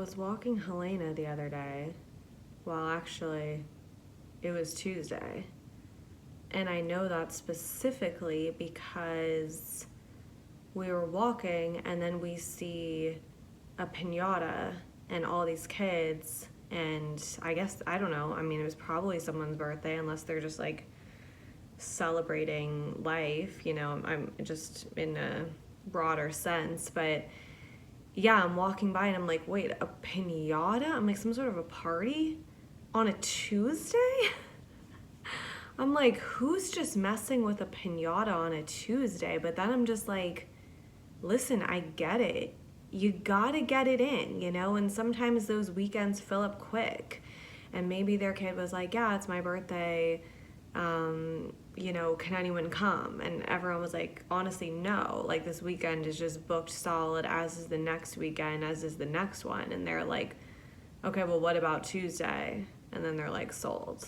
was walking Helena the other day. Well, actually, it was Tuesday. And I know that specifically because we were walking and then we see a piñata and all these kids. And I guess, I don't know, I mean, it was probably someone's birthday unless they're just like celebrating life, you know, I'm just in a broader sense. But yeah, I'm walking by and I'm like, wait, a piñata? I'm like, some sort of a party on a Tuesday? I'm like, who's just messing with a piñata on a Tuesday? But then I'm just like, listen, I get it. You gotta get it in, you know? And sometimes those weekends fill up quick. And maybe their kid was like, yeah, it's my birthday. You know, can anyone come? And everyone was like, honestly, no. Like, this weekend is just booked solid, as is the next weekend, as is the next one. And they're like, okay, well, what about Tuesday? And then they're like, sold.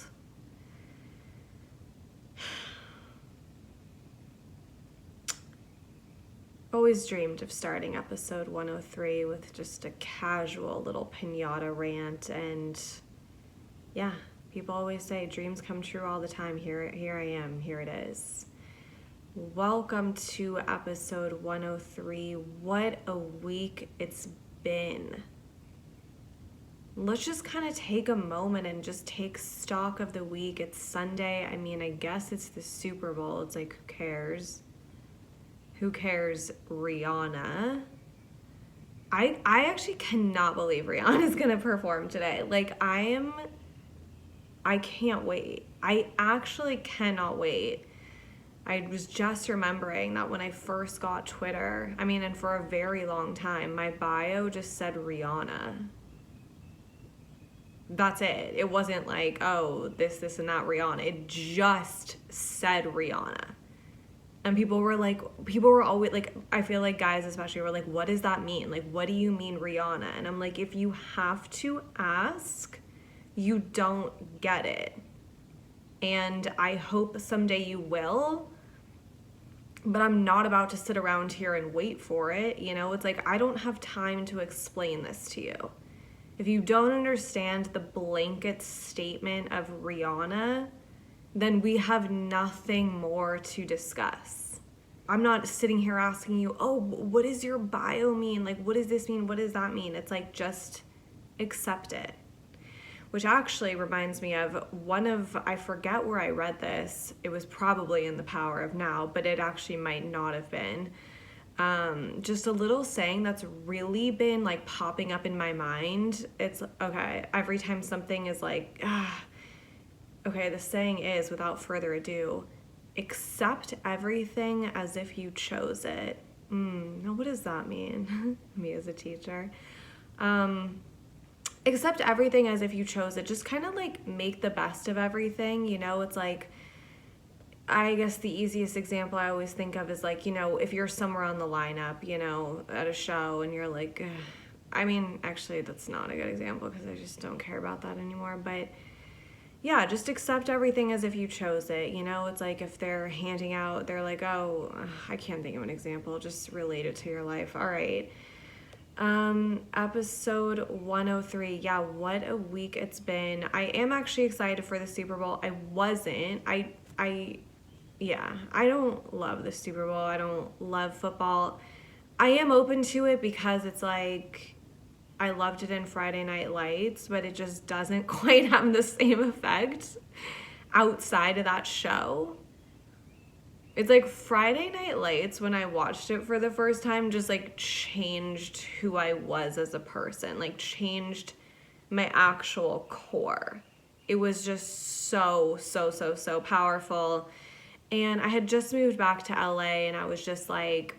Always dreamed of starting episode 103 with just a casual little piñata rant. And yeah, people always say dreams come true all the time. Here I am. Here it is. Welcome to episode 103. What a week it's been. Let's just kind of take a moment and just take stock of the week. It's Sunday. I mean, I guess it's the Super Bowl. It's like, who cares? Who cares, Rihanna? I actually cannot believe Rihanna's gonna perform today. Like, I can't wait. I actually cannot wait. I was just remembering that when I first got Twitter, I mean, and for a very long time, my bio just said Rihanna. That's it. It wasn't like, oh, this, and that Rihanna. It just said Rihanna. And people were always like, I feel like guys especially were like, what does that mean? Like, what do you mean Rihanna? And I'm like, if you have to ask, you don't get it. And I hope someday you will, but I'm not about to sit around here and wait for it. You know, it's like, I don't have time to explain this to you. If you don't understand the blanket statement of Rihanna, then we have nothing more to discuss. I'm not sitting here asking you, oh, what does your bio mean? Like, what does this mean? What does that mean? It's like, just accept it. Which actually reminds me of I forget where I read this. It was probably in The Power of Now, but it actually might not have been. Just a little saying that's really been like popping up in my mind. It's, okay, every time something is like, okay, the saying is, without further ado, accept everything as if you chose it. Now what does that mean? Me as a teacher. Accept everything as if you chose it. Just kind of like make the best of everything. You know, it's like, I guess the easiest example I always think of is like, you know, if you're somewhere on the lineup, you know, at a show and you're like, I mean, actually that's not a good example because I just don't care about that anymore. But yeah, just accept everything as if you chose it. You know, it's like if they're handing out, they're like, oh, I can't think of an example. Just relate it to your life. All right. Episode 103. Yeah, what a week it's been. I am actually excited for the Super Bowl. I wasn't. I don't love the Super Bowl. I don't love football. I am open to it because it's like, I loved it in Friday Night Lights, but it just doesn't quite have the same effect outside of that show. It's like Friday Night Lights, when I watched it for the first time, just like changed who I was as a person, like changed my actual core. It was just so powerful. And I had just moved back to LA and I was just like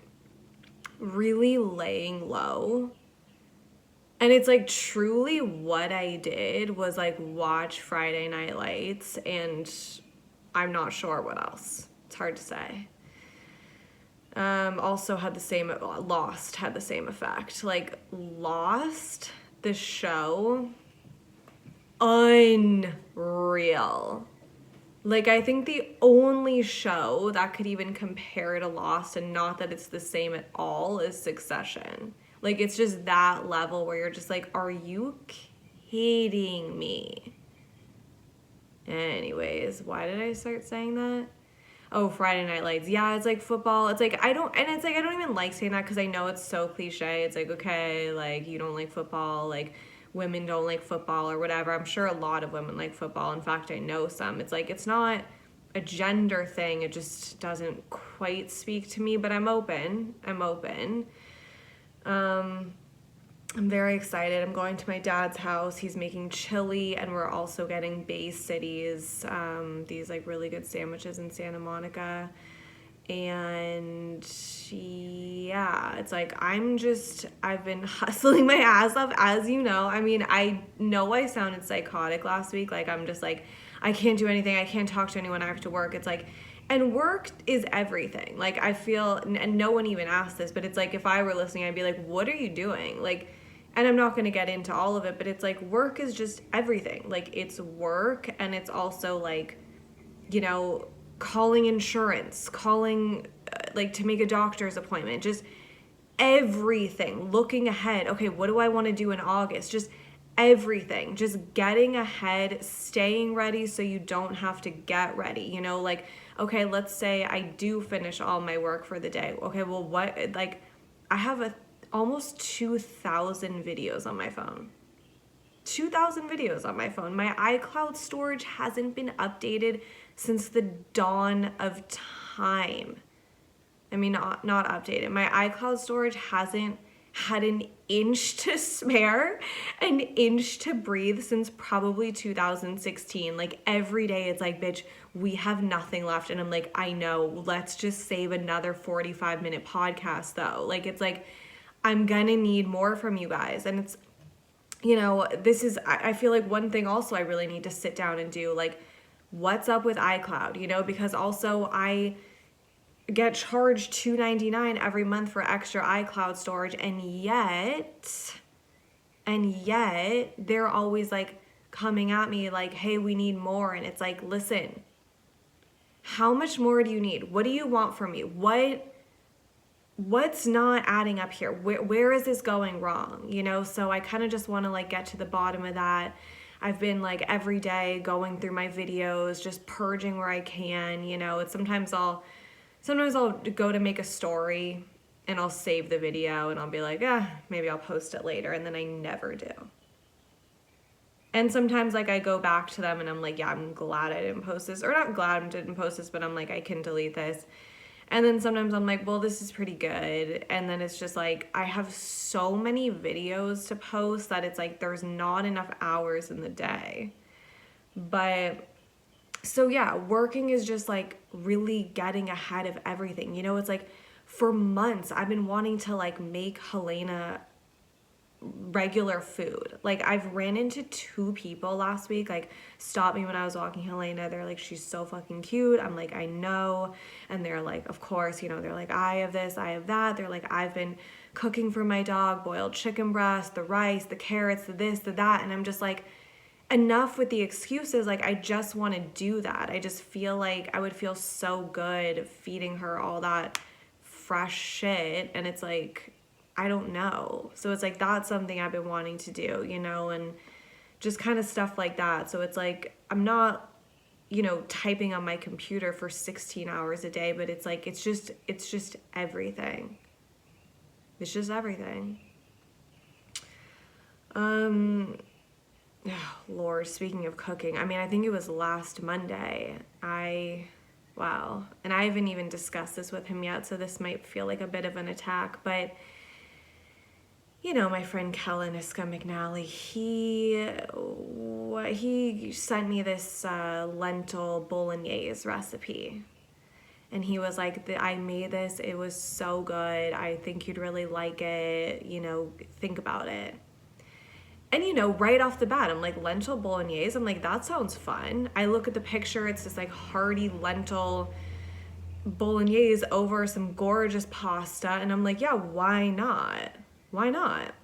really laying low. And it's like truly what I did was like watch Friday Night Lights, and I'm not sure what else. It's hard to say. Also had the same, Lost had the same effect. Like Lost, the show, unreal. Like, I think the only show that could even compare to Lost, and not that it's the same at all, is Succession. Like, it's just that level where you're just like, are you kidding me? Anyways, why did I start saying that? Oh, Friday Night Lights. Yeah, it's like football. It's like, I don't even like saying that because I know it's so cliche. It's like, okay, like, you don't like football, like, women don't like football or whatever. I'm sure a lot of women like football. In fact, I know some. It's like, it's not a gender thing. It just doesn't quite speak to me, but I'm open. I'm very excited. I'm going to my dad's house. He's making chili, and we're also getting Bay Cities, these like really good sandwiches in Santa Monica. And yeah, it's like I've been hustling my ass off, as you know. I mean, I know I sounded psychotic last week. Like, I'm just like, I can't do anything. I can't talk to anyone. I have to work. It's like, and work is everything. Like, I feel, and no one even asked this, but it's like, if I were listening, I'd be like, what are you doing? Like, and I'm not going to get into all of it, but it's like, work is just everything. Like, it's work, and it's also like, you know, calling insurance, calling like to make a doctor's appointment, just everything, looking ahead. Okay, what do I want to do in August? Just everything, just getting ahead, staying ready so you don't have to get ready, you know, like, okay, let's say I do finish all my work for the day. Okay, well, what, like, I have almost 2,000 videos on my phone. 2,000 videos on my phone. My iCloud storage hasn't been updated since the dawn of time. I mean, not updated. My iCloud storage hasn't had an inch to spare, an inch to breathe since probably 2016. Like, every day it's like, bitch, we have nothing left. And I'm like, I know, let's just save another 45-minute podcast though. Like, it's like, I'm gonna need more from you guys. And it's, you know, this is, I feel like one thing also I really need to sit down and do, like, what's up with iCloud, you know, because also I get charged $2.99 every month for extra iCloud storage, and yet they're always like coming at me like, hey, we need more. And it's like, listen, how much more do you need? What do you want from me? What's not adding up here? Where is this going wrong? You know, so I kind of just want to like get to the bottom of that. I've been like every day going through my videos, just purging where I can, you know. It's sometimes I'll go to make a story and I'll save the video and I'll be like, maybe I'll post it later, and then I never do. And sometimes like I go back to them and I'm like, yeah, I'm glad I didn't post this, or not glad I didn't post this, but I'm like, I can delete this. And then sometimes I'm like, well, this is pretty good. And then it's just like, I have so many videos to post that it's like, there's not enough hours in the day. But so yeah, working is just like really getting ahead of everything. You know, it's like for months I've been wanting to like make Helena regular food. Like, I've ran into 2 people last week, like, stopped me when I was walking Helena. They're like, she's so fucking cute. I'm like, I know. And they're like, of course, you know, they're like, I have this, I have that. They're like, I've been cooking for my dog, boiled chicken breast, the rice, the carrots, the this, the that. And I'm just like, enough with the excuses. Like, I just want to do that. I just feel like I would feel so good feeding her all that fresh shit. And it's like, I don't know. So it's like, that's something I've been wanting to do, you know, and just kind of stuff like that. So it's like, I'm not, you know, typing on my computer for 16 hours a day, but it's like, it's just everything. It's just everything. Oh, Lord, speaking of cooking, I mean, I think it was last Monday. Wow. And I haven't even discussed this with him yet, so this might feel like a bit of an attack, but you know, my friend Kellen Iska McNally, he sent me this lentil bolognese recipe. And he was like, I made this, it was so good, I think you'd really like it, you know, think about it. And, you know, right off the bat, I'm like, lentil bolognese? I'm like, that sounds fun. I look at the picture, it's this like hearty lentil bolognese over some gorgeous pasta. And I'm like, yeah, why not? Why not?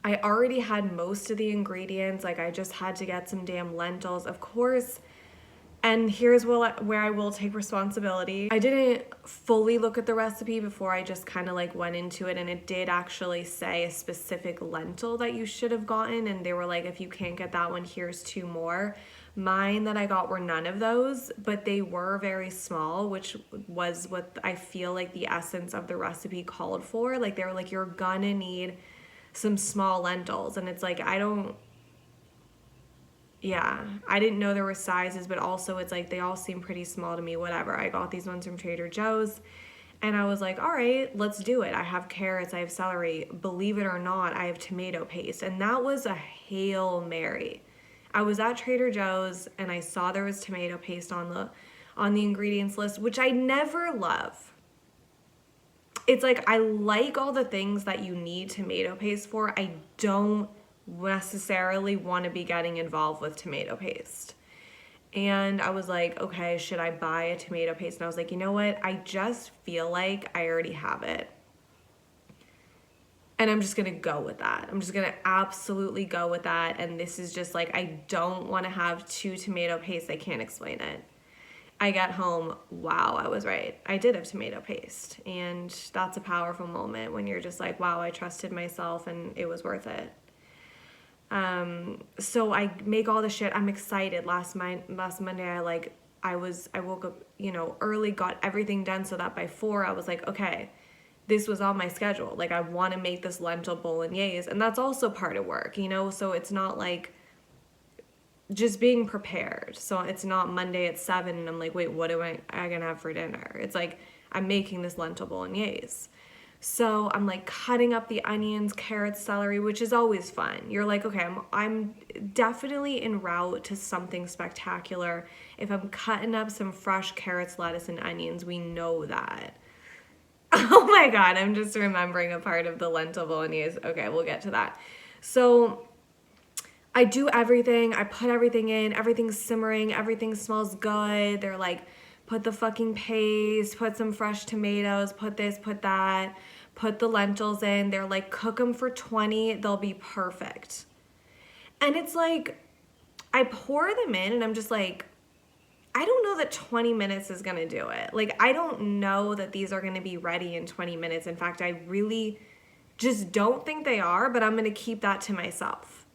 I already had most of the ingredients. Like, I just had to get some damn lentils. Of course, And here's where I will take responsibility. I didn't fully look at the recipe before I just kind of like went into it, and it did actually say a specific lentil that you should have gotten, and they were like, if you can't get that one, here's 2 more. Mine that I got were none of those, but they were very small, which was what I feel like the essence of the recipe called for. Like they were like, you're gonna need some small lentils, and it's like, I didn't know there were sizes, but also it's like they all seem pretty small to me, whatever. I got these ones from Trader Joe's, and I was like, all right, let's do it. I have carrots, I have celery. Believe it or not, I have tomato paste, and that was a Hail Mary. I was at Trader Joe's and I saw there was tomato paste on the ingredients list, which I never love. It's like, I like all the things that you need tomato paste for. I don't necessarily want to be getting involved with tomato paste. And I was like, okay, should I buy a tomato paste? And I was like, you know what? I just feel like I already have it. And I'm just going to go with that. I'm just going to absolutely go with that. And this is just like, I don't want to have 2 tomato pastes. I can't explain it. I got home, wow, I was right. I did have tomato paste. And that's a powerful moment when you're just like, wow, I trusted myself and it was worth it. So I make all the shit. I'm excited. Last Monday, I woke up, early, got everything done so that by 4, I was like, okay, this was on my schedule. Like, I want to make this lentil bolognese, and that's also part of work, so it's not like just being prepared. So it's not Monday at 7 and I'm like, wait, what am I gonna have for dinner? It's like, I'm making this lentil bolognese. So I'm like cutting up the onions, carrots, celery, which is always fun. You're like, okay, I'm definitely en route to something spectacular if I'm cutting up some fresh carrots, lettuce, and onions. We know that. Oh my God, I'm just remembering a part of the lentil bolognese. Okay, we'll get to that. So I do everything. I put everything in. Everything's simmering. Everything smells good. They're like, put the fucking paste, put some fresh tomatoes, put this, put that, put the lentils in. They're like, cook them for 20. They'll be perfect. And it's like, I pour them in and I'm just like, I don't know that 20 minutes is going to do it. Like, I don't know that these are going to be ready in 20 minutes. In fact, I really just don't think they are, but I'm going to keep that to myself.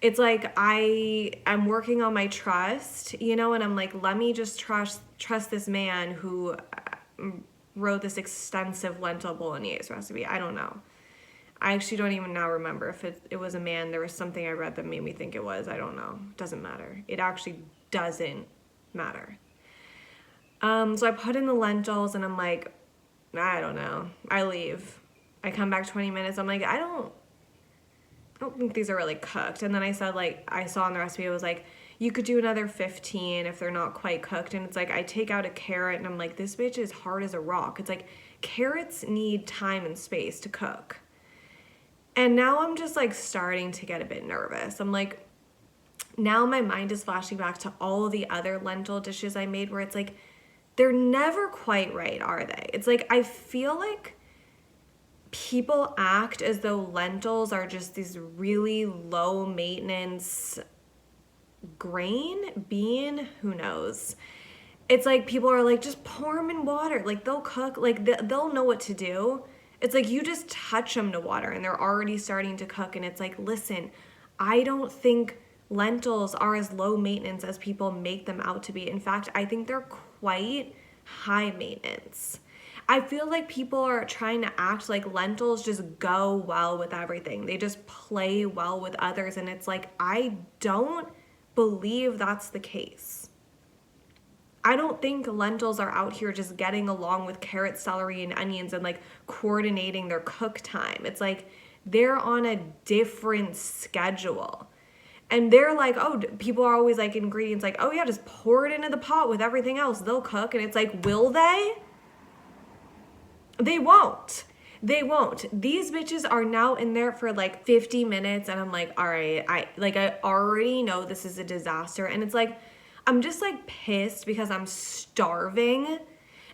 It's like, I'm working on my trust, and I'm like, let me just trust this man who wrote this extensive lentil bolognese recipe. I don't know. I actually don't even now remember if it was a man. There was something I read that made me think it was. I don't know. Doesn't matter. It actually doesn't matter. So I put in the lentils and I'm like, I don't know. I leave. I come back 20 minutes. I'm like, I don't think these are really cooked. And then I said, like, I saw in the recipe, it was like, you could do another 15 if they're not quite cooked. And it's like, I take out a carrot and I'm like, this bitch is hard as a rock. It's like, carrots need time and space to cook. And now I'm just like starting to get a bit nervous. I'm like, now my mind is flashing back to all of the other lentil dishes I made where it's like, they're never quite right, are they? It's like, I feel like people act as though lentils are just these really low maintenance bean, who knows? It's like people are like, just pour them in water. Like, they'll cook, like they'll know what to do. It's like you just touch them to water and they're already starting to cook. And it's like, listen, I don't think lentils are as low maintenance as people make them out to be. In fact, I think they're quite high maintenance. I feel like people are trying to act like lentils just go well with everything. They just play well with others. And it's like, I don't believe that's the case. I don't think lentils are out here just getting along with carrots, celery, and onions and like coordinating their cook time. It's like they're on a different schedule. And they're like, oh, people are always like ingredients like, oh yeah, just pour it into the pot with everything else. They'll cook. And it's like, will they? They won't. They won't. These bitches are now in there for like 50 minutes. And I'm like, all right, I already know this is a disaster. And it's like, I'm just like pissed because I'm starving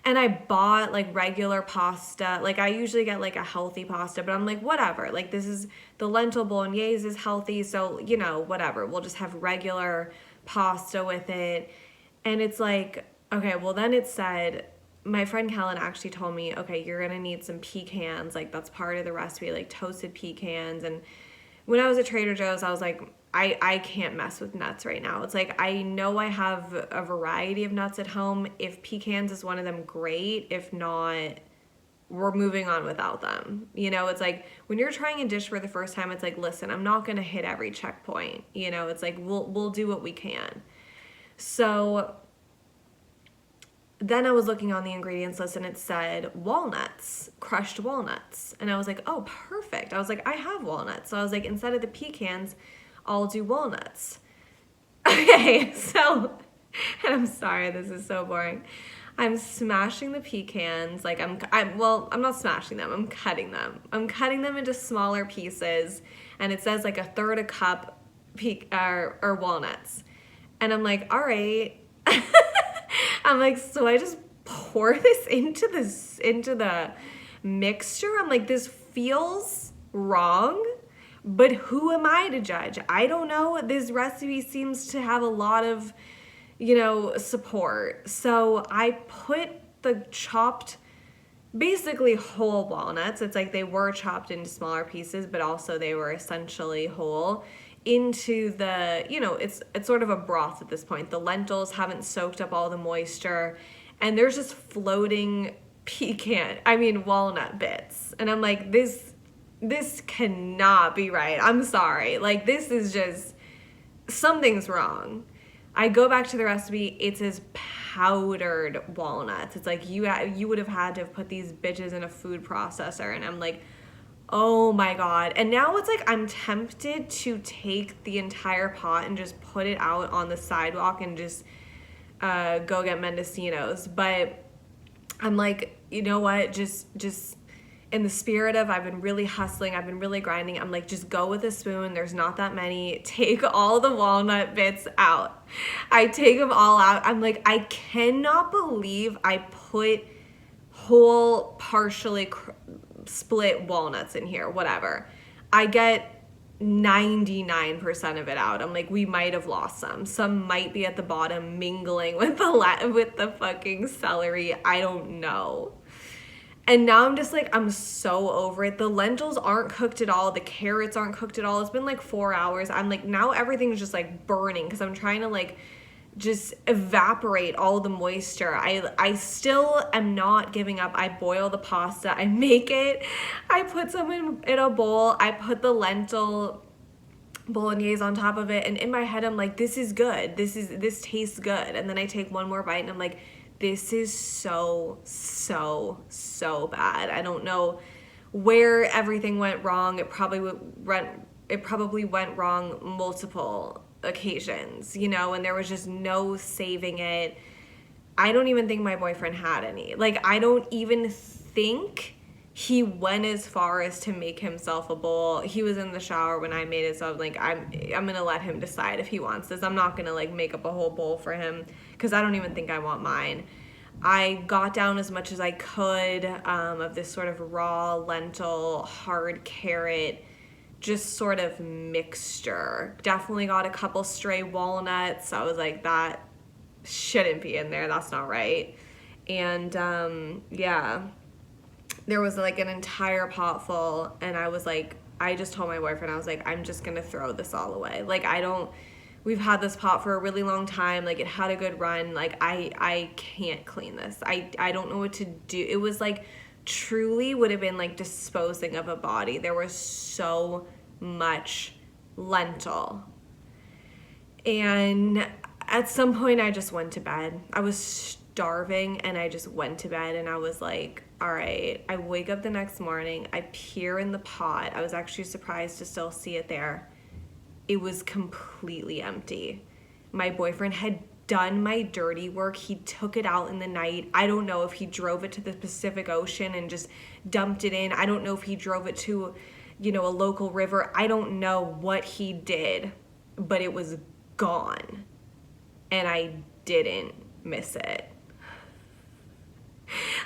and I bought like regular pasta. Like I usually get like a healthy pasta, but I'm like, whatever. Like this is, the lentil bolognese is healthy. So, whatever. We'll just have regular pasta with it. And it's like, okay, well then it said, my friend Helen actually told me, okay, you're gonna need some pecans, like that's part of the recipe, like toasted pecans. And when I was at Trader Joe's, I was like, I can't mess with nuts right now. It's like, I know I have a variety of nuts at home. If pecans is one of them, great. If not, we're moving on without them. You know, it's like when you're trying a dish for the first time, it's like, listen, I'm not going to hit every checkpoint. You know, it's like, we'll do what we can. So then I was looking on the ingredients list and it said walnuts, crushed walnuts. And I was like, oh, perfect. I was like, I have walnuts. So I was like, instead of the pecans, I'll do walnuts. Okay, so, and I'm sorry, this is so boring. I'm smashing the pecans. Like I'm not smashing them. I'm cutting them. I'm cutting them into smaller pieces. And it says like a third a cup or walnuts. And I'm like, all right. I'm like, so I just pour this into the mixture. I'm like, this feels wrong. But who am I to judge? I don't know. This recipe seems to have a lot of, you know, support. So I put the chopped, basically whole walnuts. It's like they were chopped into smaller pieces, but also they were essentially whole into the, you know, it's sort of a broth at this point. The lentils haven't soaked up all the moisture and there's just floating walnut bits. And I'm like, this cannot be right. I'm sorry. Like, this is just, something's wrong. I go back to the recipe. It says powdered walnuts. It's like you would have had to have put these bitches in a food processor. And I'm like, oh my God. And now it's like I'm tempted to take the entire pot and just put it out on the sidewalk and just go get Mendocinos. But I'm like, you know what? Just in the spirit of I've been really hustling, I've been really grinding, I'm like, just go with a spoon. There's not that many. Take all the walnut bits out. I take them all out. I'm like, I cannot believe I put whole, partially split walnuts in here, whatever. I get 99% of it out. I'm like, we might have lost some. Some might be at the bottom mingling with the fucking celery. I don't know. And now I'm just like, I'm so over it. The lentils aren't cooked at all. The carrots aren't cooked at all. It's been like 4 hours. I'm like, now everything's just like burning because I'm trying to like just evaporate all the moisture. I still am not giving up. I boil the pasta. I make it. I put some in a bowl. I put the lentil bolognese on top of it. And in my head, I'm like, this is good. This tastes good. And then I take one more bite and I'm like, this is so bad. I don't know where everything went wrong. It probably went wrong multiple occasions, you know, and there was just no saving it. I don't even think my boyfriend had any. Like, I don't even think he went as far as to make himself a bowl. He was in the shower when I made it, so I was like, I'm gonna let him decide if he wants this. I'm not gonna like make up a whole bowl for him because I don't even think I want mine. I got down as much as I could of this sort of raw lentil, hard carrot, just sort of mixture. Definitely got a couple stray walnuts. I was like, that shouldn't be in there. That's not right. And yeah. There was like an entire pot full and I was like, I just told my boyfriend, I was like, I'm just gonna throw this all away. Like, we've had this pot for a really long time. Like, it had a good run. Like, I can't clean this. I don't know what to do. It was like, truly would have been like disposing of a body. There was so much lentil. And at some point I just went to bed. I was starving and I just went to bed and I was like, all right. I wake up the next morning, I peer in the pot. I was actually surprised to still see it there. It was completely empty. My boyfriend had done my dirty work. He took it out in the night. I don't know if he drove it to the Pacific Ocean and just dumped it in. I don't know if he drove it to, you know, a local river. I don't know what he did, but it was gone. And I didn't miss it.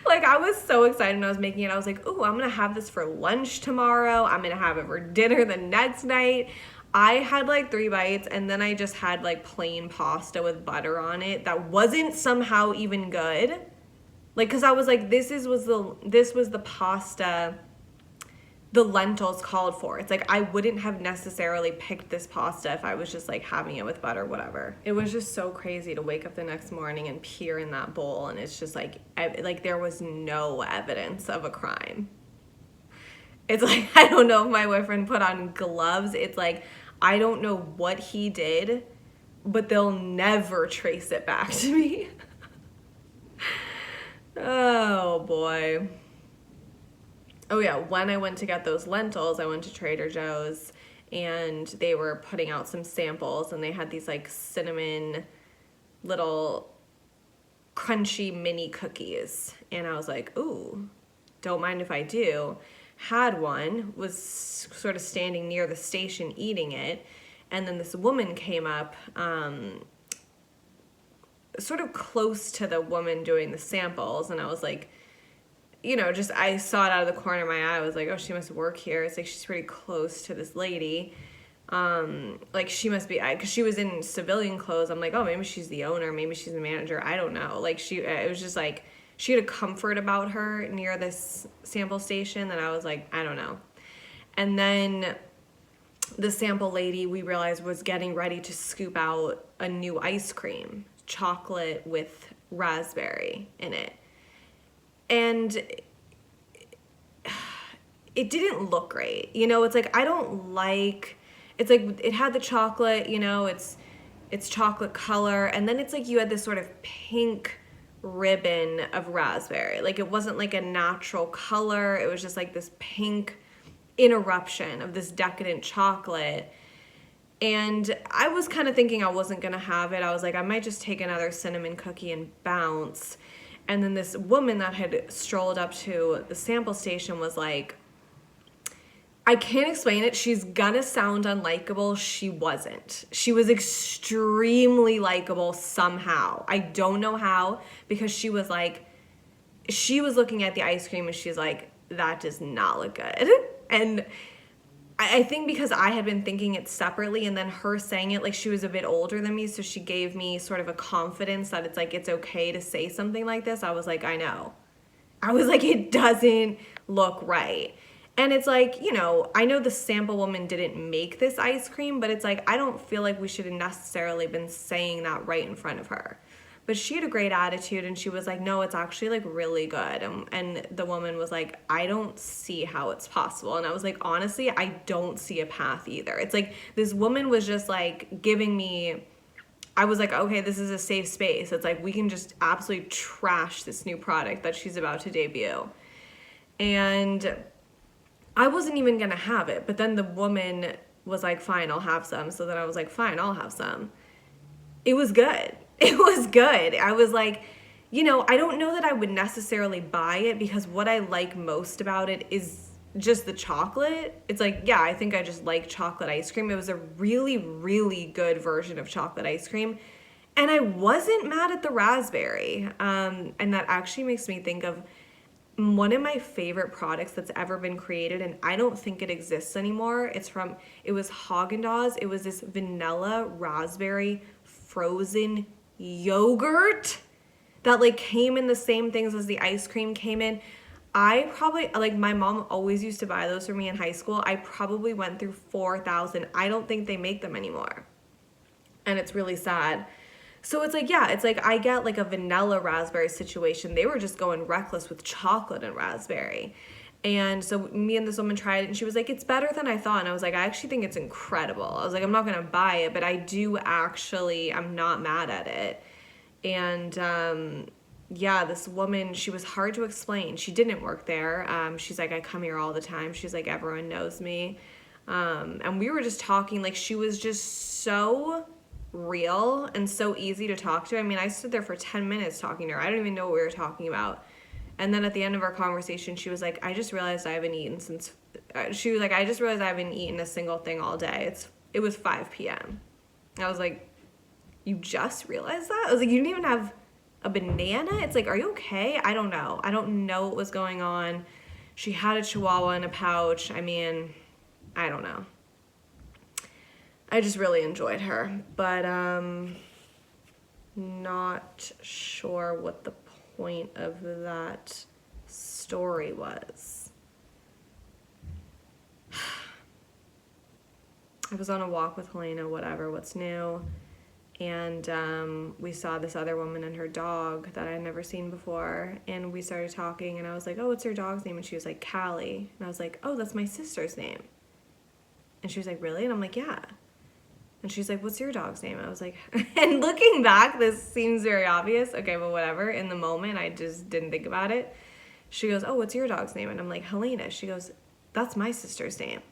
Like, I was so excited when I was making it. I was like, ooh, I'm going to have this for lunch tomorrow. I'm going to have it for dinner the next night. I had like 3 bites, and then I just had like plain pasta with butter on it that wasn't somehow even good. Like, cause I was like, this was the pasta the lentils called for. It's like I wouldn't have necessarily picked this pasta if I was just like having it with butter, whatever. It was just so crazy to wake up the next morning and peer in that bowl, and it's just like there was no evidence of a crime. It's like, I don't know if my boyfriend put on gloves. It's like, I don't know what he did, but they'll never trace it back to me. Oh boy. Oh yeah, when I went to get those lentils, I went to Trader Joe's, and they were putting out some samples, and they had these like cinnamon little crunchy mini cookies. And I was like, ooh, don't mind if I do. Had one, was sort of standing near the station eating it, and then this woman came up, sort of close to the woman doing the samples, and I was like, you know, just I saw it out of the corner of my eye. I was like, oh, she must work here. It's like she's pretty close to this lady. Like she must be, because she was in civilian clothes. I'm like, oh, maybe she's the owner, maybe she's the manager. I don't know. Like it was just like she had a comfort about her near this sample station that I was like, I don't know. And then the sample lady, we realized, was getting ready to scoop out a new ice cream, chocolate with raspberry in it. And it didn't look great. You know, it's like, I don't like, it's like it had the chocolate, you know, it's chocolate color. And then it's like you had this sort of pink ribbon of raspberry. Like it wasn't like a natural color. It was just like this pink interruption of this decadent chocolate. And I was kind of thinking I wasn't going to have it. I was like, I might just take another cinnamon cookie and bounce. And then this woman that had strolled up to the sample station was like, I can't explain it. She's gonna sound unlikable. She wasn't. She was extremely likable somehow. I don't know how, because she was like, she was looking at the ice cream and she's like, that does not look good. And I think because I had been thinking it separately, and then her saying it, like she was a bit older than me, so she gave me sort of a confidence that it's like, it's okay to say something like this. I was like, I know. I was like, it doesn't look right. And it's like, you know, I know the sample woman didn't make this ice cream, but it's like, I don't feel like we should have necessarily been saying that right in front of her. But she had a great attitude, and she was like, no, it's actually like really good. And the woman was like, I don't see how it's possible. And I was like, honestly, I don't see a path either. It's like this woman was just like giving me, I was like, okay, this is a safe space. It's like we can just absolutely trash this new product that she's about to debut. And I wasn't even going to have it. But then the woman was like, fine, I'll have some. So then I was like, fine, I'll have some. It was good. It was good. I was like, you know, I don't know that I would necessarily buy it, because what I like most about it is just the chocolate. It's like, yeah, I think I just like chocolate ice cream. It was a really, really good version of chocolate ice cream. And I wasn't mad at the raspberry. And that actually makes me think of one of my favorite products that's ever been created, and I don't think it exists anymore. It was Haagen-Dazs. It was this vanilla raspberry frozen yogurt that like came in the same things as the ice cream came in. I probably, like, my mom always used to buy those for me in high school. I probably went through 4,000. I don't think they make them anymore. And it's really sad. So it's like, yeah, it's like I get like a vanilla raspberry situation. They were just going reckless with chocolate and raspberry. And so me and this woman tried it, and she was like, it's better than I thought. And I was like, I actually think it's incredible. I was like, I'm not going to buy it, but I'm not mad at it. And yeah, this woman, she was hard to explain. She didn't work there. She's like, I come here all the time. She's like, everyone knows me. And we were just talking, like, she was just so real and so easy to talk to. I mean, I stood there for 10 minutes talking to her. I don't even know what we were talking about. And then at the end of our conversation, she was like, I just realized I haven't eaten a single thing all day. It was 5 p.m. I was like, you just realized that? I was like, you didn't even have a banana? It's like, are you okay? I don't know. I don't know what was going on. She had a chihuahua in a pouch. I mean, I don't know. I just really enjoyed her, but not sure what the point of that story was. I was on a walk with Helena, whatever, what's new, and we saw this other woman and her dog that I'd never seen before, and we started talking, and I was like, oh, what's your dog's name? And she was like, Callie, and I was like, oh, that's my sister's name. And she was like, really? And I'm like, yeah. And she's like, what's your dog's name? I was like, and looking back, this seems very obvious. Okay, but whatever. In the moment, I just didn't think about it. She goes, oh, what's your dog's name? And I'm like, Helena. She goes, that's my sister's name.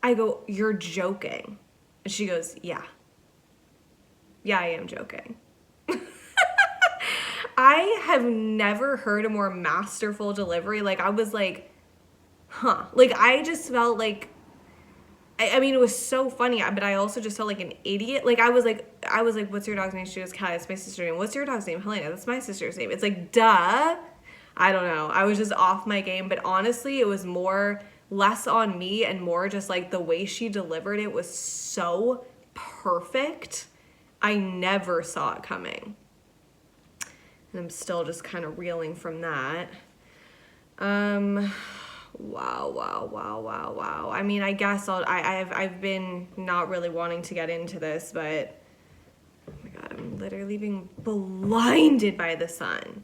I go, you're joking. And she goes, yeah. Yeah, I am joking. I have never heard a more masterful delivery. Like, I was like, huh. Like, I just felt like, I mean, it was so funny, but I also just felt like an idiot. Like, I was like, what's your dog's name? She goes, Callie, that's my sister's name. What's your dog's name? Helena, that's my sister's name. It's like, duh. I don't know. I was just off my game. But honestly, it was less on me and more just like the way she delivered it was so perfect. I never saw it coming. And I'm still just kind of reeling from that. Wow. I mean, I guess I've been not really wanting to get into this, but oh my God, I'm literally being blinded by the sun.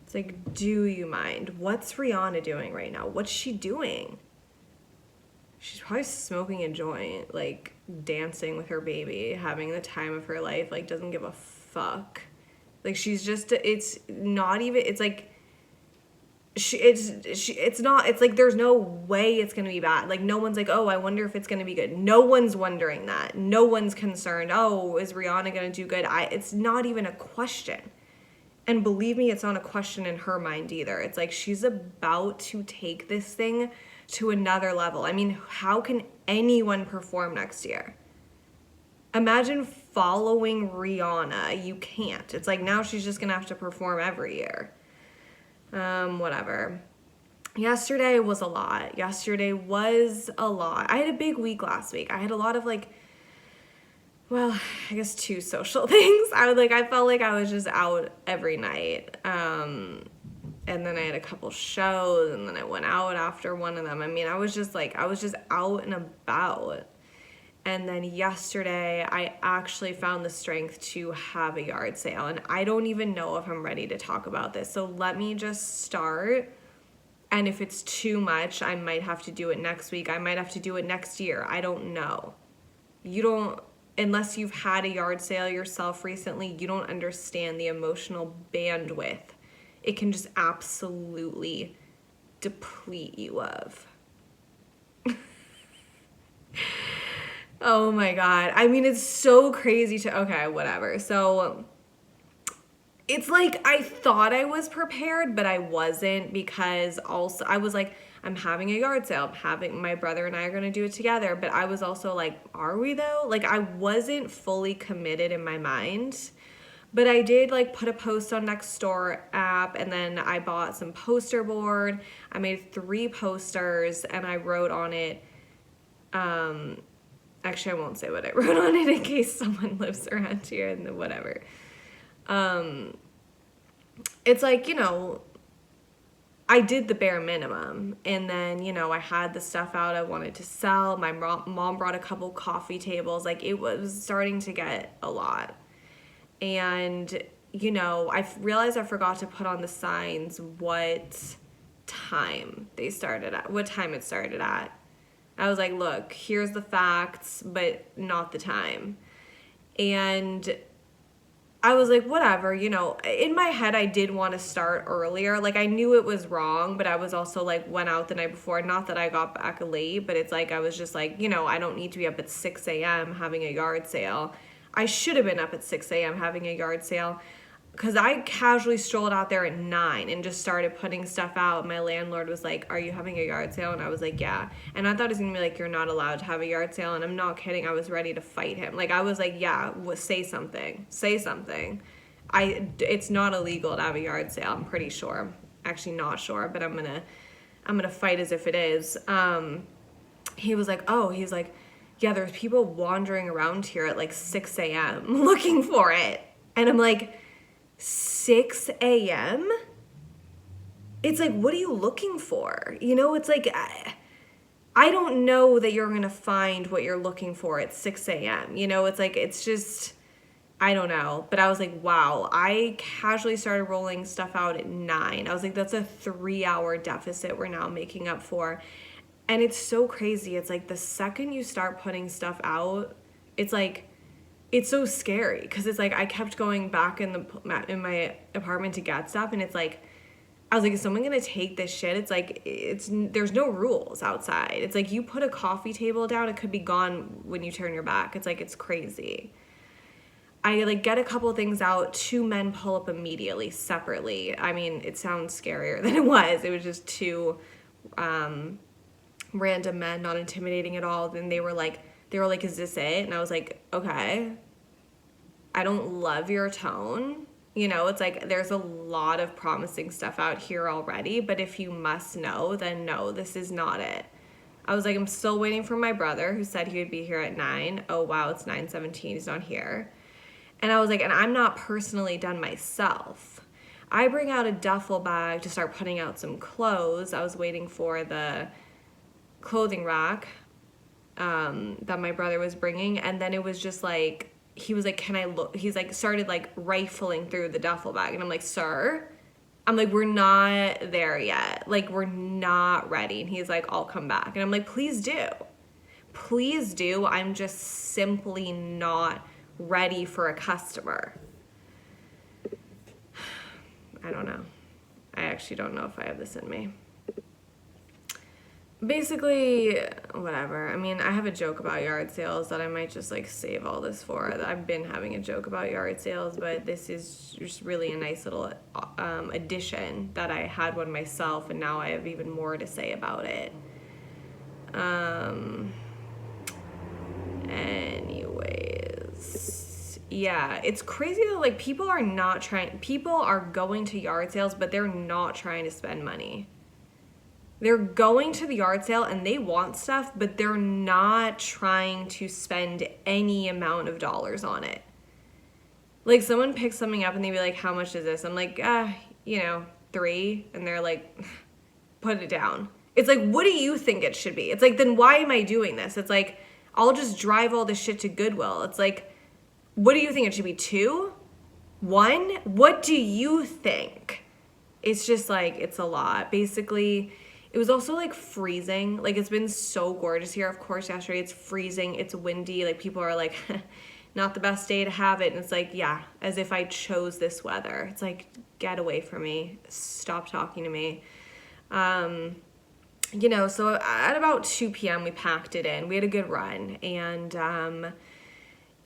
It's like, do you mind? What's Rihanna doing right now? What's she doing? She's probably smoking a joint, like dancing with her baby, having the time of her life, like doesn't give a fuck. Like she's just, it's not even, it's like, it's not, it's like there's no way it's gonna be bad. Like no one's like, oh, I wonder if it's gonna be good. No one's wondering that. No one's concerned, oh, is Rihanna gonna do good? It's not even a question. And believe me, it's not a question in her mind either. It's like she's about to take this thing to another level. I mean, how can anyone perform next year? Imagine following Rihanna. You can't. It's like now she's just gonna have to perform every year. Whatever. Yesterday was a lot. I had a big week last week. I had a lot of I guess 2 social things. I felt like I was just out every night. And then I had a couple shows and then I went out after one of them. I mean, I was just out and about. And then yesterday, I actually found the strength to have a yard sale. And I don't even know if I'm ready to talk about this. So let me just start. And if it's too much, I might have to do it next week. I might have to do it next year. I don't know. Unless you've had a yard sale yourself recently, you don't understand the emotional bandwidth it can just absolutely deplete you of. Oh my God. I mean, it's so crazy okay, whatever. So it's like I thought I was prepared, but I wasn't because also I was like, I'm having a yard sale. My brother and I are going to do it together. But I was also like, are we though? Like I wasn't fully committed in my mind. But I did put a post on Nextdoor app, and then I bought some poster board. I made 3 posters and I wrote on it, actually, I won't say what I wrote on it in case someone lives around here and whatever. It's like, I did the bare minimum. And then, I had the stuff out I wanted to sell. My mom brought a couple coffee tables. It was starting to get a lot. And, I realized I forgot to put on the signs what time it started at. I was like, look, here's the facts, but not the time. And I was like, whatever, in my head, I did want to start earlier. I knew it was wrong, but I was also went out the night before. Not that I got back late, but it's I was just I don't need to be up at 6 a.m. having a yard sale. I should have been up at 6 a.m. having a yard sale because I casually strolled out there at 9 and just started putting stuff out. My landlord was like, are you having a yard sale? And I was like, yeah. And I thought it was going to be you're not allowed to have a yard sale. And I'm not kidding. I was ready to fight him. I was like, yeah, say something. Say something. It's not illegal to have a yard sale. I'm pretty sure. Actually not sure, but I'm going to fight as if it is. He was like, oh, yeah, there's people wandering around here at like 6 a.m. looking for it. And I'm like, 6 a.m.? It's like, what are you looking for? You know, it's like, I don't know that you're going to find what you're looking for at 6 a.m. You know, it's like, it's just, I don't know. But I was like, wow, I casually started rolling stuff out at 9. I was like, that's a 3-hour deficit we're now making up for. And it's so crazy. It's like the second you start putting stuff out, it's like, it's so scary. Because it's like, I kept going back in my apartment to get stuff. And it's like, I was like, is someone gonna take this shit? It's like, there's no rules outside. It's like, you put a coffee table down, it could be gone when you turn your back. It's like, it's crazy. I like get a couple things out, 2 men pull up immediately, separately. I mean, it sounds scarier than it was. It was just 2 random men, not intimidating at all. Then they were like, is this it? And I was like, okay. I don't love your tone. You know, it's like there's a lot of promising stuff out here already, but if you must know, then no, this is not it. I was like, I'm still waiting for my brother who said he would be here at 9. Oh, wow, it's 9:17. He's not here. And I was like, and I'm not personally done myself. I bring out a duffel bag to start putting out some clothes. I was waiting for the clothing rack that my brother was bringing, and then it was just like, he was like, can I look? He's like, started like rifling through the duffel bag. And I'm like, sir, I'm like, we're not there yet. Like, we're not ready. And he's like, I'll come back. And I'm like, please do. Please do. I'm just simply not ready for a customer. I don't know. I actually don't know if I have this in me. Basically, whatever. I mean, I have a joke about yard sales that I might just like save all this for. I've been having a joke about yard sales, but this is just really a nice little addition that I had one myself, and now I have even more to say about it. Anyways, yeah, it's crazy that like people are going to yard sales, but they're not trying to spend money. They're going to the yard sale and they want stuff, but they're not trying to spend any amount of dollars on it. Like, someone picks something up and they be like, how much is this? I'm like, 3. And they're like, put it down. It's like, what do you think it should be? It's like, then why am I doing this? It's like, I'll just drive all this shit to Goodwill. It's like, what do you think it should be? 2? 1? What do you think? It's just like, it's a lot. Basically, it was also like freezing. Like, it's been so gorgeous here. Of course, yesterday it's freezing. It's windy. Like, people are like, not the best day to have it. And it's like, yeah, as if I chose this weather. It's like, get away from me. Stop talking to me. So at about 2 p.m. we packed it in. We had a good run. And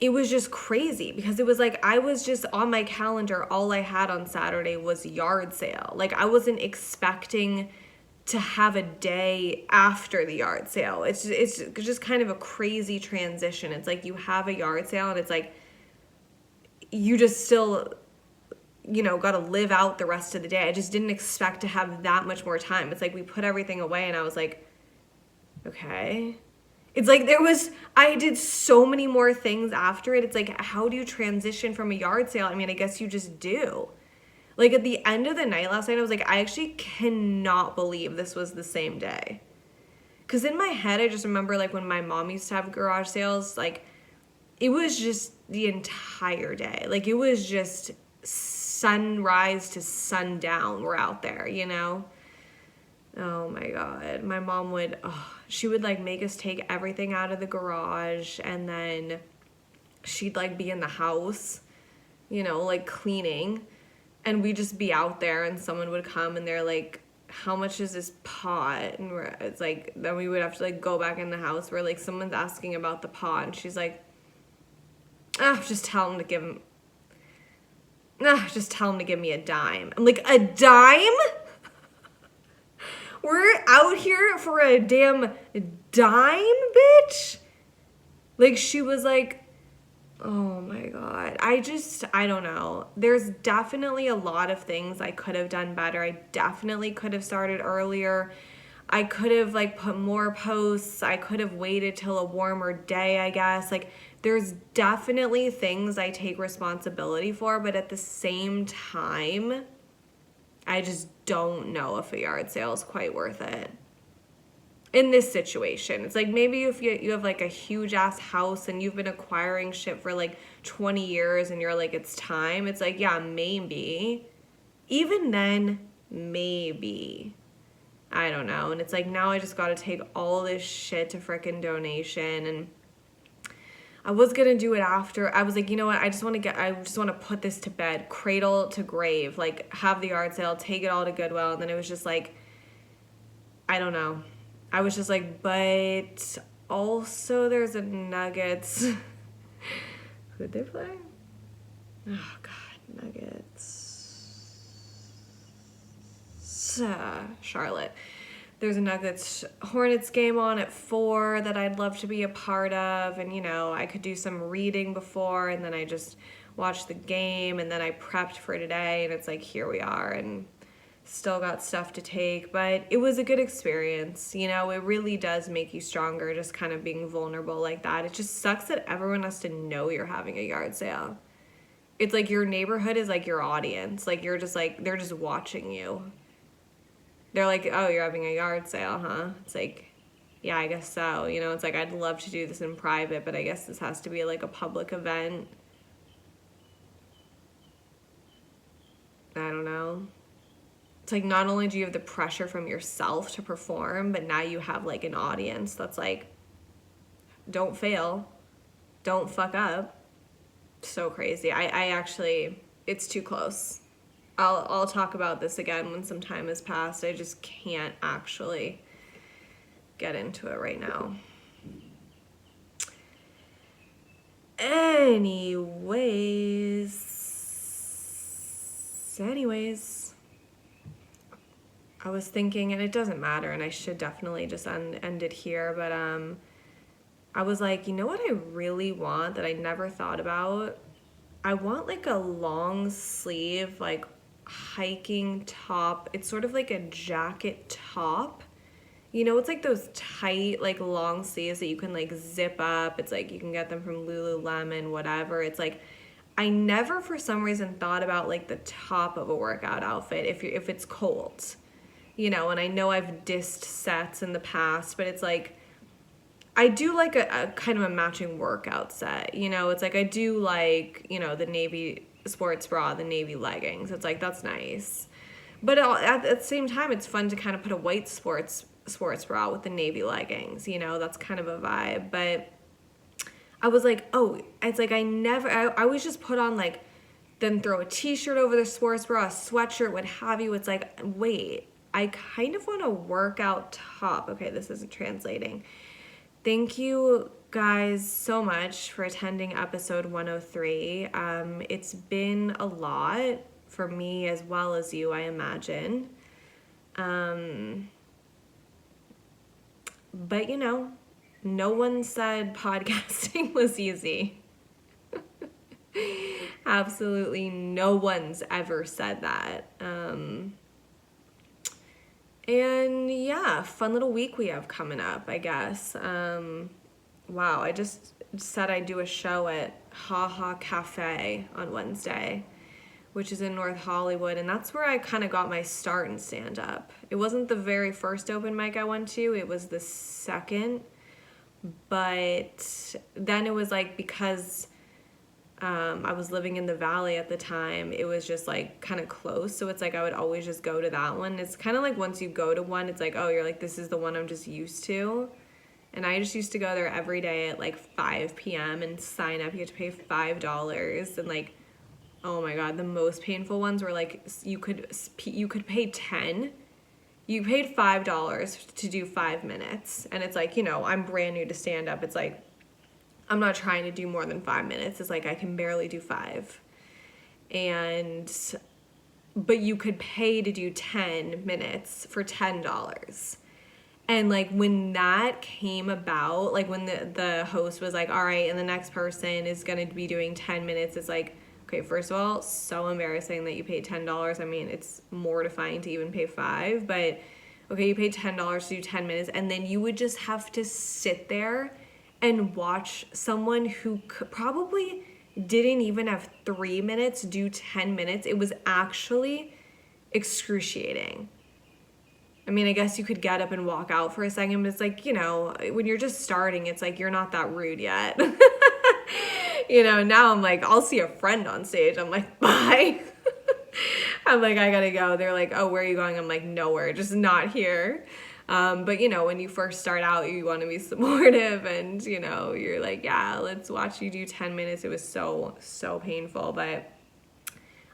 it was just crazy because it was like, I was just on my calendar. All I had on Saturday was yard sale. Like, I wasn't expecting to have a day after the yard sale. It's just kind of a crazy transition. It's like, you have a yard sale and it's like, you just still, got to live out the rest of the day. I just didn't expect to have that much more time. It's like, we put everything away and I was like, okay. It's like, I did so many more things after it. It's like, how do you transition from a yard sale? I mean, I guess you just do. Like, at the end of the night last night, I was like, I actually cannot believe this was the same day. Because in my head, I just remember, like, when my mom used to have garage sales, like, it was just the entire day. Like, it was just sunrise to sundown. We're out there, Oh, my God. My mom she would, like, make us take everything out of the garage, and then she'd, like, be in the house, like, cleaning. And we'd just be out there and someone would come and they're like, how much is this pot? And it's like, then we would have to like go back in the house where like someone's asking about the pot. And she's like, just tell him to give me a dime. I'm like, a dime? We're out here for a damn dime, bitch? Like, she was like, oh my God. I don't know. There's definitely a lot of things I could have done better. I definitely could have started earlier. I could have like put more posts. I could have waited till a warmer day, I guess. Like there's definitely things I take responsibility for, but at the same time, I just don't know if a yard sale is quite worth it. In this situation, it's like maybe if you have like a huge ass house and you've been acquiring shit for like 20 years and you're like, it's time. It's like, yeah, maybe. Even then, maybe. I don't know. And it's like, now I just got to take all this shit to frickin' donation. And I was going to do it after. I was like, you know what? I just want to put this to bed, cradle to grave, like have the yard sale, take it all to Goodwill. And then it was just like, I don't know. I was just like, but also there's a Nuggets. Who'd they play? Oh, God, Nuggets. Charlotte. There's a Nuggets Hornets game on at 4 that I'd love to be a part of. And, you know, I could do some reading before and then I just watched the game and then I prepped for today. And it's like, here we are. And still got stuff to take, but it was a good experience. You know, it really does make you stronger, just kind of being vulnerable like that. It just sucks that everyone has to know you're having a yard sale. It's like your neighborhood is like your audience. Like you're just like, they're just watching you. They're like, oh, you're having a yard sale, huh? It's like, yeah, I guess so. You know, it's like, I'd love to do this in private, but I guess this has to be like a public event. I don't know. It's like not only do you have the pressure from yourself to perform, but now you have like an audience that's like, don't fail, don't fuck up. So crazy. I actually, it's too close. I'll talk about this again when some time has passed. I just can't actually get into it right now. Anyways, I was thinking, and it doesn't matter, and I should definitely just end it here, but I was like, you know what I really want that I never thought about? I want like a long sleeve, like hiking top. It's sort of like a jacket top. You know, it's like those tight, like long sleeves that you can like zip up. It's like you can get them from Lululemon, whatever. It's like, I never for some reason thought about like the top of a workout outfit if it's cold. You know, and I know I've dissed sets in the past, but it's like, I do like a kind of a matching workout set. You know, it's like I do like, you know, the navy sports bra, the navy leggings. It's like, that's nice. But at the same time, it's fun to kind of put a white sports bra with the navy leggings. You know, that's kind of a vibe. But I was like, oh, it's like I always just put on like, then throw a t-shirt over the sports bra, a sweatshirt, what have you. It's like, wait. I kind of want a workout top. Okay, this isn't translating. Thank you guys so much for attending episode 103. It's been a lot for me as well as you, I imagine. But you know, no one said podcasting was easy. Absolutely no one's ever said that. And yeah, fun little week we have coming up, I guess. Wow, I just said I'd do a show at Ha Ha Cafe on Wednesday, which is in North Hollywood, and that's where I kind of got my start in stand-up. It wasn't the very first open mic I went to, it was the second, but then it was like because I was living in the Valley at the time, it was just like kind of close. So it's like I would always just go to that one. It's kind of like once you go to one, it's like, oh, you're like, this is the one I'm just used to. And I just used to go there every day at like 5 p.m. and sign up. You had to pay $5. And like, oh my God, the most painful ones were like, you could pay 10. You paid $5 to do 5 minutes. And it's like, you know, I'm brand new to stand up. It's like, I'm not trying to do more than 5 minutes. It's like I can barely do 5. But you could pay to do 10 minutes for $10. And like when that came about, like when the host was like, all right, and the next person is going to be doing 10 minutes, it's like, okay, first of all, so embarrassing that you paid $10. I mean, it's mortifying to even pay 5, but Okay, you paid $10 to do 10 minutes, and then you would just have to sit there and watch someone who probably didn't even have 3 minutes do 10 minutes. It was actually excruciating. I mean, I guess you could get up and walk out for a second, but it's like, you know, when you're just starting, it's like you're not that rude yet. You know, now I'm like, I'll see a friend on stage. I'm like, bye. I'm like, I gotta go. They're like, oh, where are you going? I'm like, nowhere, just not here. But you know, when you first start out, you want to be supportive, and you know, you're like, yeah, let's watch you do 10 minutes. It was so painful, but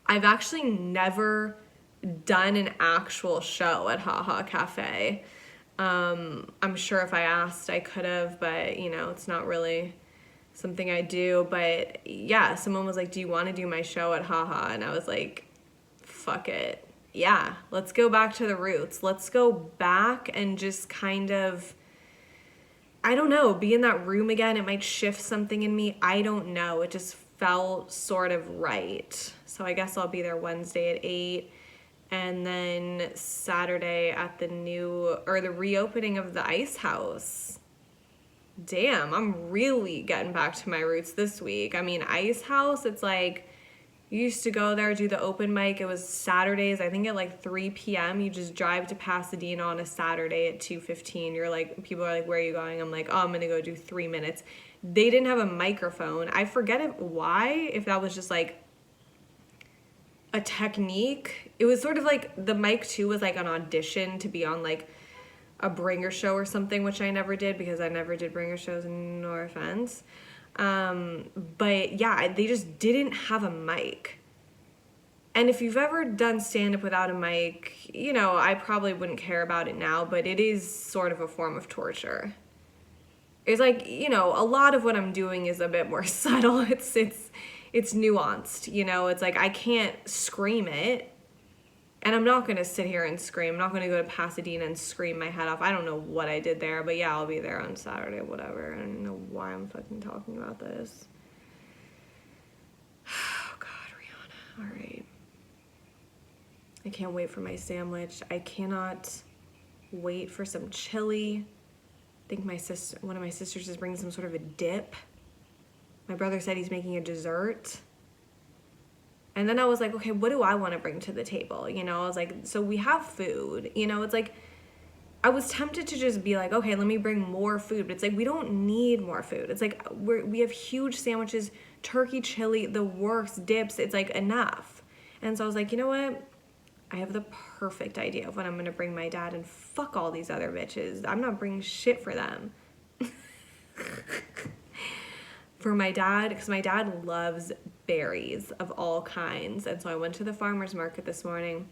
I've actually never done an actual show at Haha Cafe. I'm sure if I asked, I could have, but you know, it's not really something I do. But yeah, someone was like, do you want to do my show at Haha? And I was like, fuck it. Yeah, let's go back to the roots. Let's go back and just kind of, I don't know, be in that room again. It might shift something in me. I don't know. It just felt sort of right. So I guess I'll be there Wednesday at 8. And then Saturday at the reopening of the Ice House. Damn, I'm really getting back to my roots this week. I mean, Ice House, it's like, you used to go there, do the open mic. It was Saturdays, I think at like 3 p.m. You just drive to Pasadena on a Saturday at 2:15. You're like, people are like, where are you going? I'm like, oh, I'm going to go do 3 minutes. They didn't have a microphone. I forget why, if that was just like a technique. It was sort of like, the mic too was like an audition to be on like a bringer show or something, which I never did because I never did bringer shows, no offense. But yeah, they just didn't have a mic. And if you've ever done stand-up without a mic, you know, I probably wouldn't care about it now, but it is sort of a form of torture. It's like, you know, a lot of what I'm doing is a bit more subtle. It's nuanced, you know. It's like, I can't scream it. And I'm not going to sit here and scream. I'm not going to go to Pasadena and scream my head off. I don't know what I did there, but yeah, I'll be there on Saturday, whatever. I don't know why I'm fucking talking about this. Oh, God, Rihanna. All right. I can't wait for my sandwich. I cannot wait for some chili. I think one of my sisters is bringing some sort of a dip. My brother said he's making a dessert. And then I was like, okay, what do I want to bring to the table? You know, I was like, so we have food. You know, it's like, I was tempted to just be like, okay, let me bring more food. But it's like, we don't need more food. It's like, we have huge sandwiches, turkey, chili, the works, dips. It's like enough. And so I was like, you know what? I have the perfect idea of what I'm going to bring my dad, and fuck all these other bitches. I'm not bringing shit for them. For my dad, because my dad loves berries of all kinds. And so I went to the farmer's market this morning.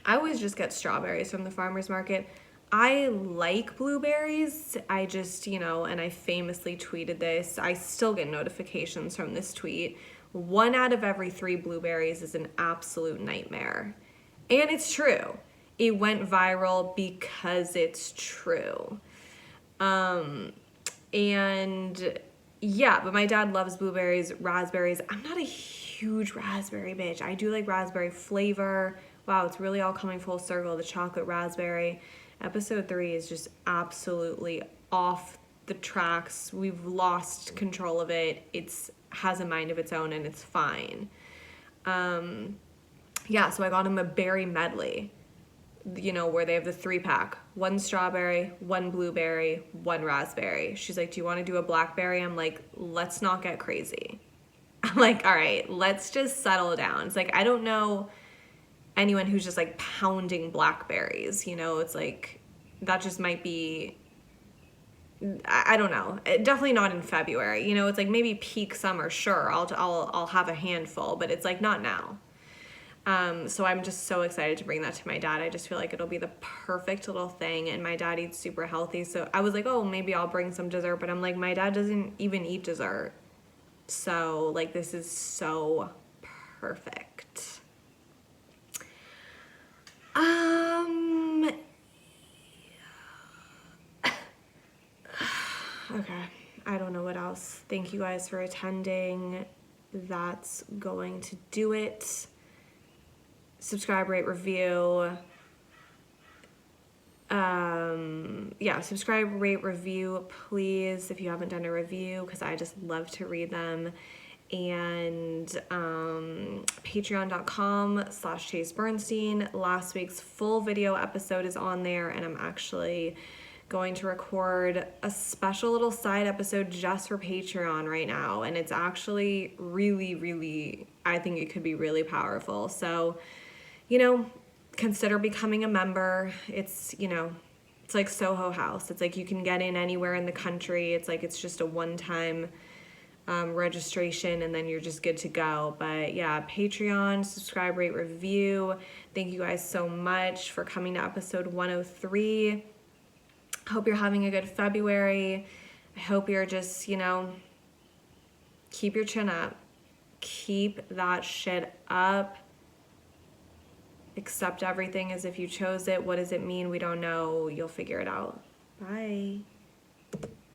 I always just get strawberries from the farmer's market. I like blueberries. I just, you know, and I famously tweeted this. I still get notifications from this tweet. 1 out of every 3 blueberries is an absolute nightmare. And it's true. It went viral because it's true. And yeah, but my dad loves blueberries, raspberries. I'm not a huge raspberry bitch. I do like raspberry flavor. Wow, it's really all coming full circle. The chocolate raspberry. Episode 3 is just absolutely off the tracks. We've lost control of it. It's has a mind of its own, and it's fine. Yeah, so I got him a berry medley, you know, where they have the 3-pack. 1 strawberry, 1 blueberry, 1 raspberry. She's like, do you want to do a blackberry? I'm like, let's not get crazy. I'm like, all right, let's just settle down. It's like, I don't know anyone who's just like pounding blackberries, you know. It's like, that just might be, I don't know. Definitely not in February. You know, it's like maybe peak summer, sure, I'll have a handful, but it's like not now. So I'm just so excited to bring that to my dad. I just feel like it'll be the perfect little thing, and my dad eats super healthy. So I was like, oh, maybe I'll bring some dessert, but I'm like, my dad doesn't even eat dessert. So like, this is so perfect. Okay, I don't know what else. Thank you guys for attending. That's going to do it. Subscribe, rate, review. Yeah, subscribe, rate, review, please, if you haven't done a review, because I just love to read them. And patreon.com/Chase Bernstein. Last week's full video episode is on there, and I'm actually going to record a special little side episode just for Patreon right now, and it's actually really, really, I think it could be really powerful. So, you know, consider becoming a member. It's, you know, it's like Soho House. It's like you can get in anywhere in the country. It's like it's just a one-time registration, and then you're just good to go. But yeah, Patreon, subscribe, rate, review. Thank you guys so much for coming to episode 103. Hope you're having a good February. I hope you're just, you know, keep your chin up. Keep that shit up. Accept everything as if you chose it. What does it mean? We don't know. You'll figure it out. Bye.